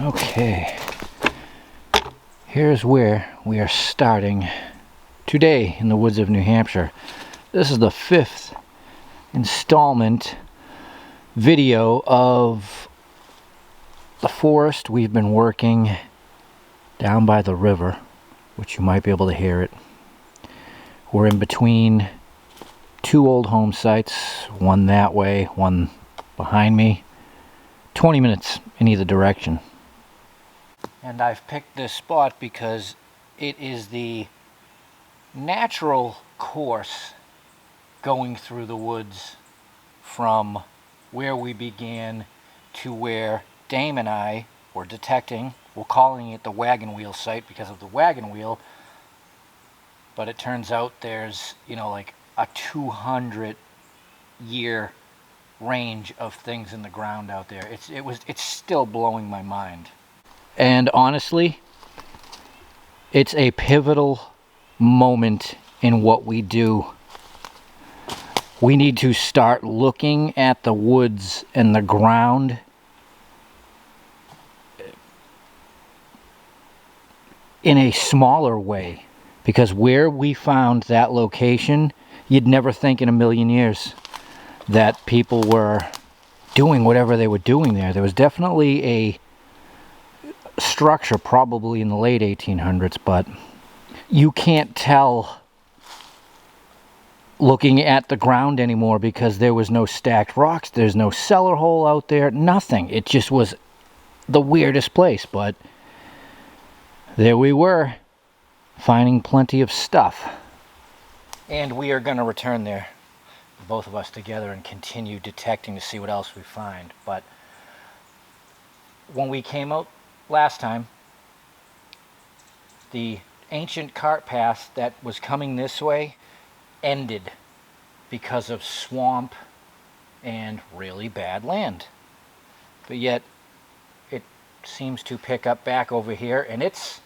Okay, here's where we are starting today in the woods of New Hampshire. This is the 5th installment video of the forest. We've been working down by the river, which you might be able to hear it. We're in between two old home sites, one that way, one behind me. 20 minutes in either direction. And I've picked this spot because it is the natural course going through the woods from where we began to where Dame and I were detecting. We're calling it the wagon wheel site because of the wagon wheel, but it turns out there's, you know, like a 200-year range of things in the ground out there. It's still blowing my mind. And honestly, it's a pivotal moment in what we do. We need to start looking at the woods and the ground in a smaller way, because where we found that location, you'd never think in a million years that people were doing whatever they were doing there. There was definitely a structure, probably in the late 1800s, but you can't tell looking at the ground anymore because there was no stacked rocks, there's no cellar hole out there, nothing. It just was the weirdest place, but there we were, finding plenty of stuff. And we are going to return there, both of us together, and continue detecting to see what else we find. But when we came out last time, the ancient cart path that was coming this way ended because of swamp and really bad land. But yet it seems to pick up back over here, and it's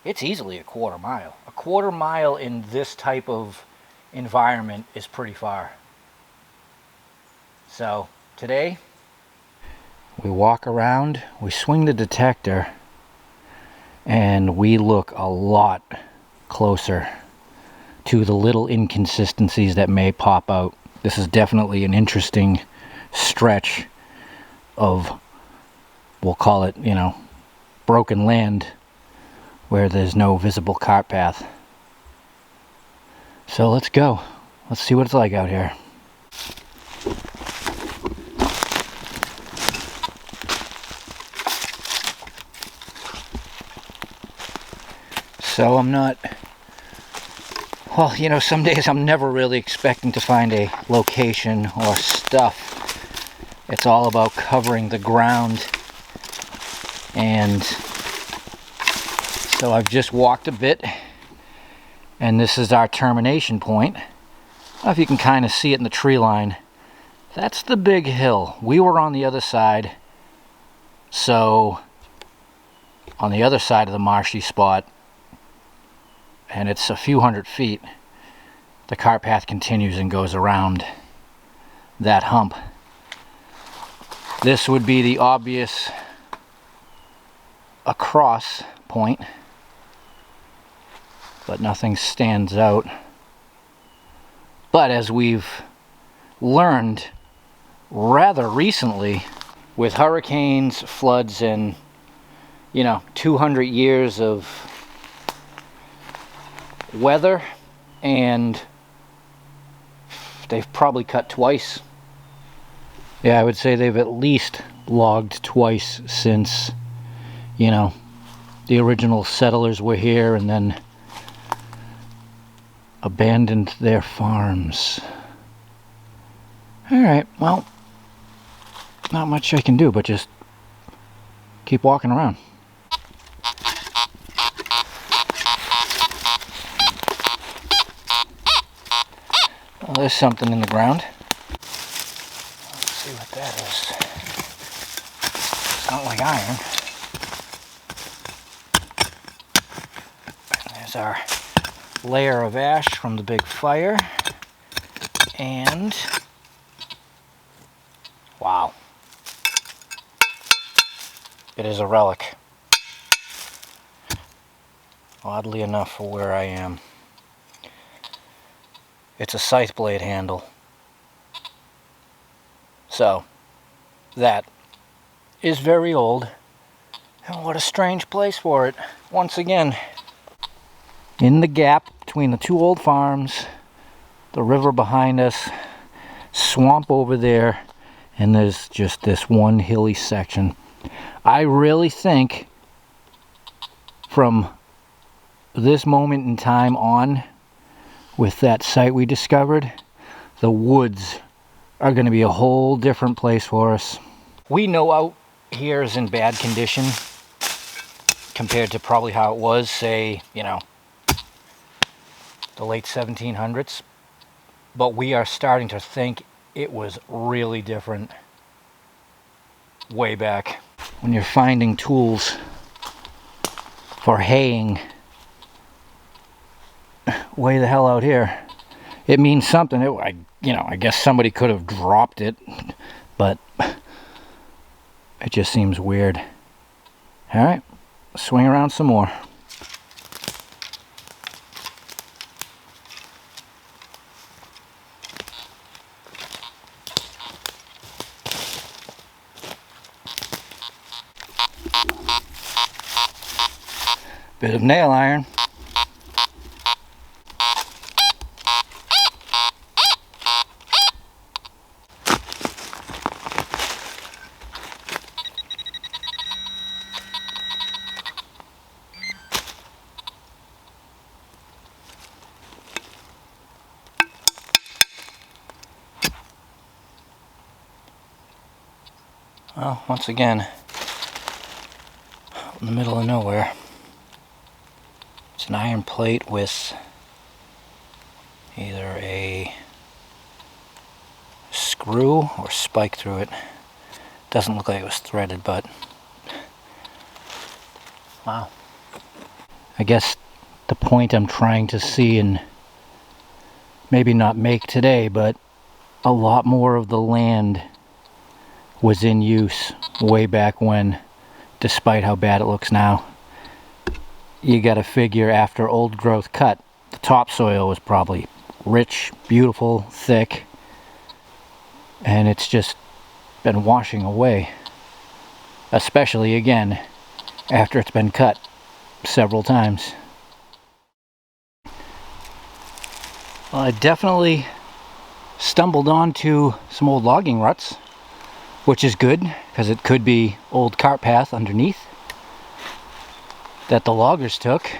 easily a quarter mile. A quarter mile in this type of environment is pretty far. So today we walk around, we swing the detector, and we look a lot closer to the little inconsistencies that may pop out. This is definitely an interesting stretch of, we'll call it, you know, broken land where there's no visible cart path. So let's go. Let's see what it's like out here. So I'm not, well, you know, some days I'm never really expecting to find a location or stuff. It's all about covering the ground. And so I've just walked a bit, and this is our termination point. I don't know if you can kind of see it in the tree line. That's the big hill. We were on the other side, so on the other side of the marshy spot, and it's a few hundred feet, the cart path continues and goes around that hump. This would be the obvious across point, but nothing stands out. But as we've learned rather recently, with hurricanes, floods, and, you know, 200 years of weather, and they've probably cut twice. Yeah, I would say they've at least logged twice since, you know, the original settlers were here and then abandoned their farms. Alright, well, not much I can do but just keep walking around. Well, there's something in the ground. Let's see what that is. It's not like iron. There's our layer of ash from the big fire. And wow. it is a relic. Oddly enough for where I am. It's a scythe blade handle. So, that is very old. And what a strange place for it. Once again, in the gap between the two old farms, the river behind us, swamp over there, and there's just this one hilly section. I really think from this moment in time on, with that site we discovered, the woods are going to be a whole different place for us. We know out here is in bad condition compared to probably how it was, say, you know, the late 1700s, but we are starting to think it was really different way back. When you're finding tools for haying way the hell out here, it means something. I guess somebody could have dropped it, but it just seems weird. All right, swing around some more. Bit of nail iron. Well, once again, in the middle of nowhere. It's an iron plate with either a screw or spike through it. Doesn't look like it was threaded, but wow. I guess the point I'm trying to see, and maybe not make today, but a lot more of the land was in use way back when, despite how bad it looks now. You gotta figure after old growth cut, the topsoil was probably rich, beautiful, thick, and it's just been washing away. Especially again, after it's been cut several times. Well, I definitely stumbled onto some old logging ruts, which is good, because it could be old cart path underneath that the loggers took.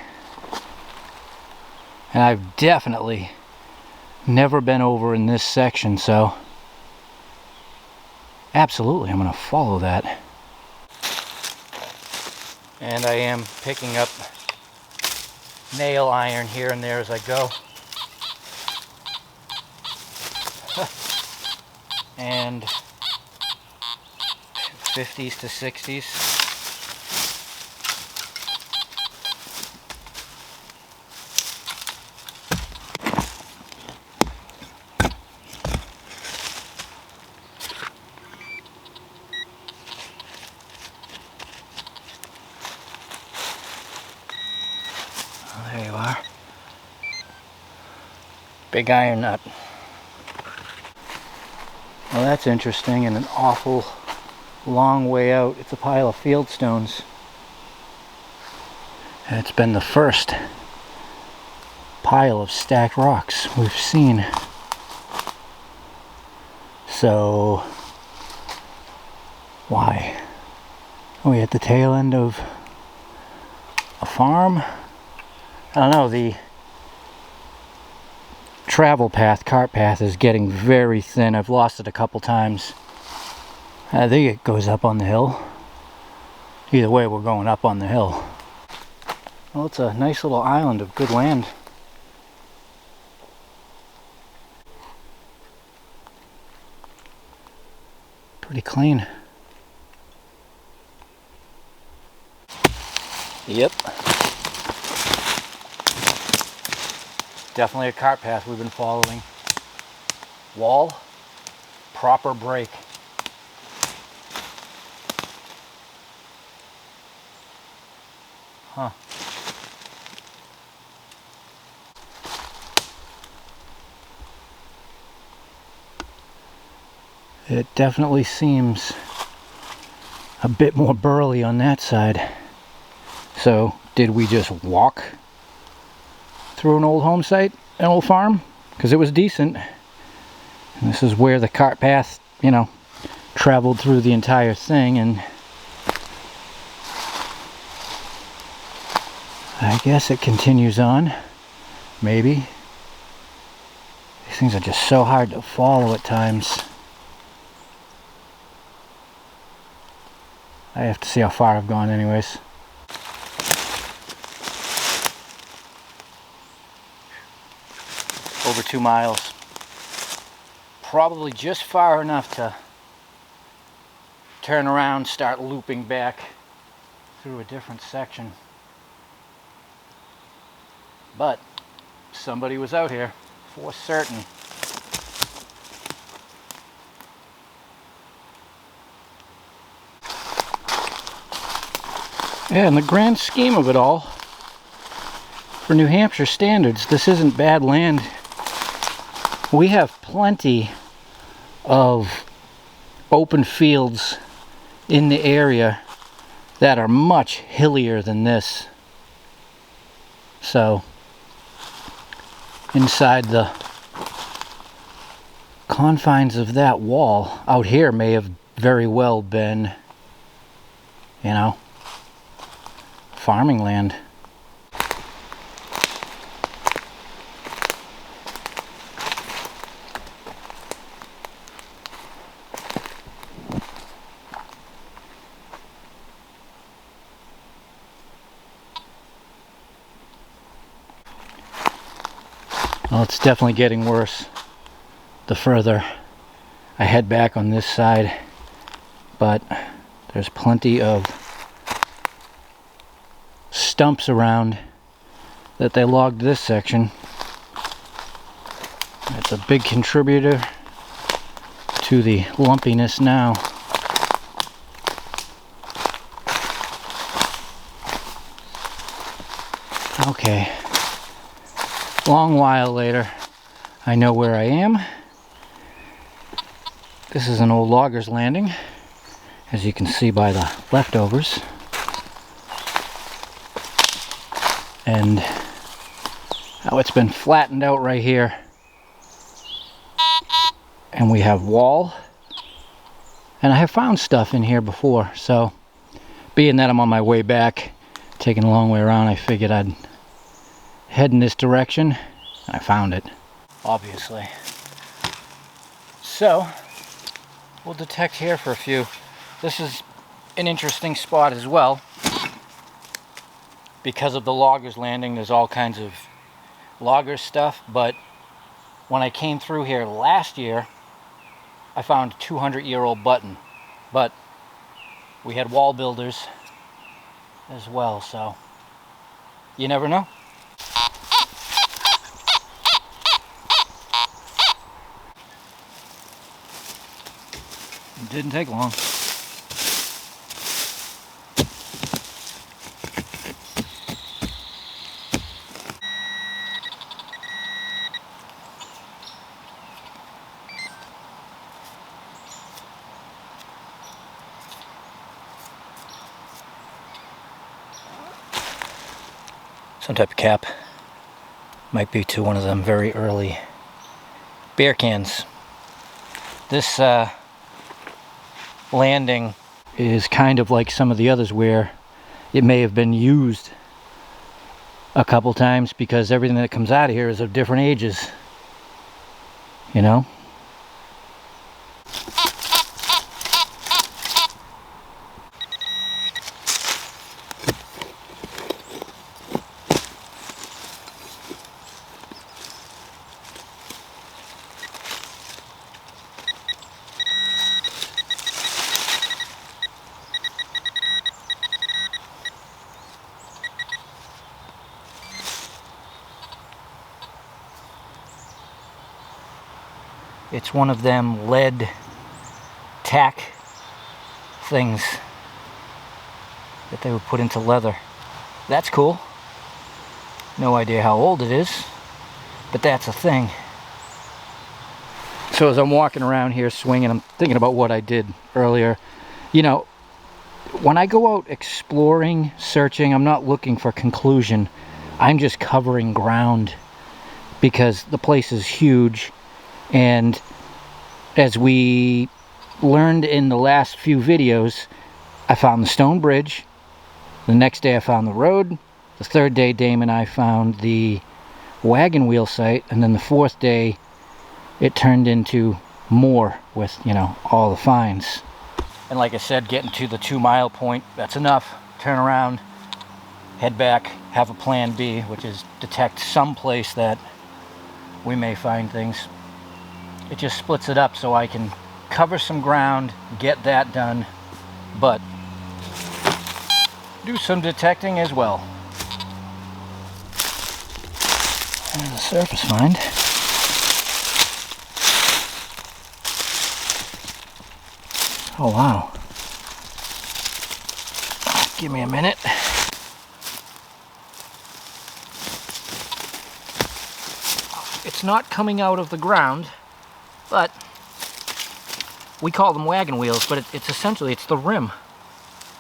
And I've definitely never been over in this section, so absolutely I'm going to follow that. And I am picking up nail iron here and there as I go. And 50s to 60s. Oh, there you are. Big iron nut. Well, that's interesting, and an awful long way out. It's a pile of field stones. And it's been the first pile of stacked rocks we've seen. So, why? Are we at the tail end of a farm? I don't know, the travel path, cart path, is getting very thin. I've lost it a couple times. I think it goes up on the hill. Either way, we're going up on the hill. Well, it's a nice little island of good land. Pretty clean. Yep. Definitely a cart path we've been following. Wall, proper break. Huh. It definitely seems a bit more burly on that side. So, did we just walk through an old home site, an old farm? Because it was decent. And this is where the cart path, you know, traveled through the entire thing, and I guess it continues on. Maybe. These things are just so hard to follow at times. I have to see how far I've gone anyways. Over 2 miles. Probably just far enough to turn around, start looping back through a different section. But somebody was out here, for certain. Yeah, in the grand scheme of it all, for New Hampshire standards, this isn't bad land. We have plenty of open fields in the area that are much hillier than this. So, inside the confines of that wall, out here may have very well been, you know, farming land. Well, it's definitely getting worse the further I head back on this side, but there's plenty of stumps around that they logged this section. It's a big contributor to the lumpiness now. Okay. Long while later, I know where I am. This is an old logger's landing, as you can see by the leftovers. And how it's been flattened out right here. And we have wall. And I have found stuff in here before, so being that I'm on my way back, taking a long way around, I figured I'd head in this direction. I found it, obviously. So, we'll detect here for a few. This is an interesting spot as well. Because of the logger's landing, there's all kinds of logger stuff, but when I came through here last year, I found a 200-year-old button. But we had wall builders as well, so you never know. It didn't take long. Some type of cap. Might be to one of them very early beer cans. This landing is kind of like some of the others where it may have been used a couple times, because everything that comes out of here is of different ages, you know. It's one of them lead tack things that they would put into leather. That's cool. No idea how old it is, but that's a thing. So as I'm walking around here swinging, I'm thinking about what I did earlier. You know, when I go out exploring, searching, I'm not looking for conclusion. I'm just covering ground because the place is huge. And as we learned in the last few videos, I found the stone bridge. The next day I found the road. The third day Dame and I found the wagon wheel site. And then the fourth day it turned into more with, you know, all the finds. And like I said, getting to the 2 mile point, that's enough. Turn around, head back, have a plan B, which is detect some place that we may find things. It just splits it up so I can cover some ground, get that done, but do some detecting as well. There's a surface find. Oh wow. Give me a minute. It's not coming out of the ground, but we call them wagon wheels, but it's essentially, it's the rim.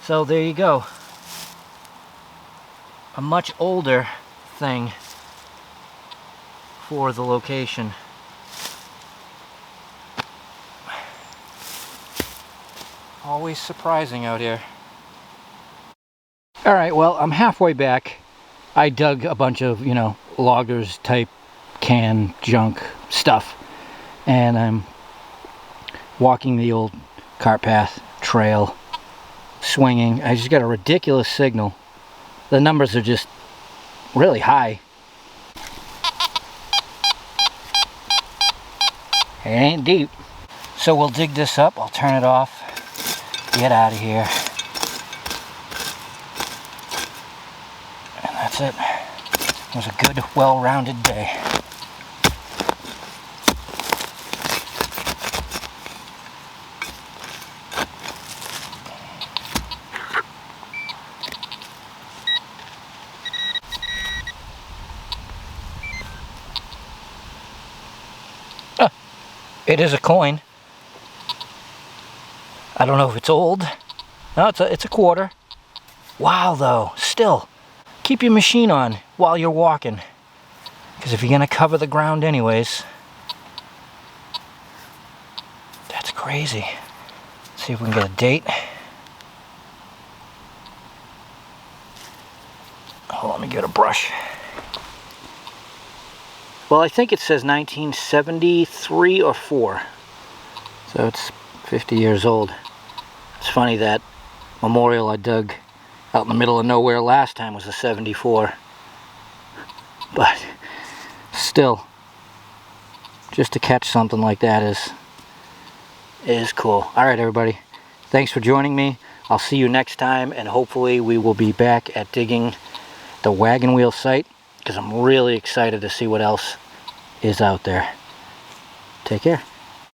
So there you go. A much older thing for the location. Always surprising out here. Alright, well, I'm halfway back. I dug a bunch of, you know, loggers type can junk stuff, and I'm walking the old cart path trail, swinging. I just got a ridiculous signal. The numbers are just really high. It ain't deep. So we'll dig this up. I'll turn it off. Get out of here. And that's it. It was a good, well-rounded day. It is a coin. I don't know if it's old. No, it's a quarter. Wow, though. Still, keep your machine on while you're walking, because if you're gonna cover the ground anyways. That's crazy. Let's see if we can get a date. Oh, let me get a brush. Well, I think it says 1973 or 4. So it's 50 years old. It's funny that memorial I dug out in the middle of nowhere last time was a 74. But still, just to catch something like that is cool. Alright everybody, thanks for joining me. I'll see you next time, and hopefully we will be back at digging the wagon wheel site, because I'm really excited to see what else is out there. Take care.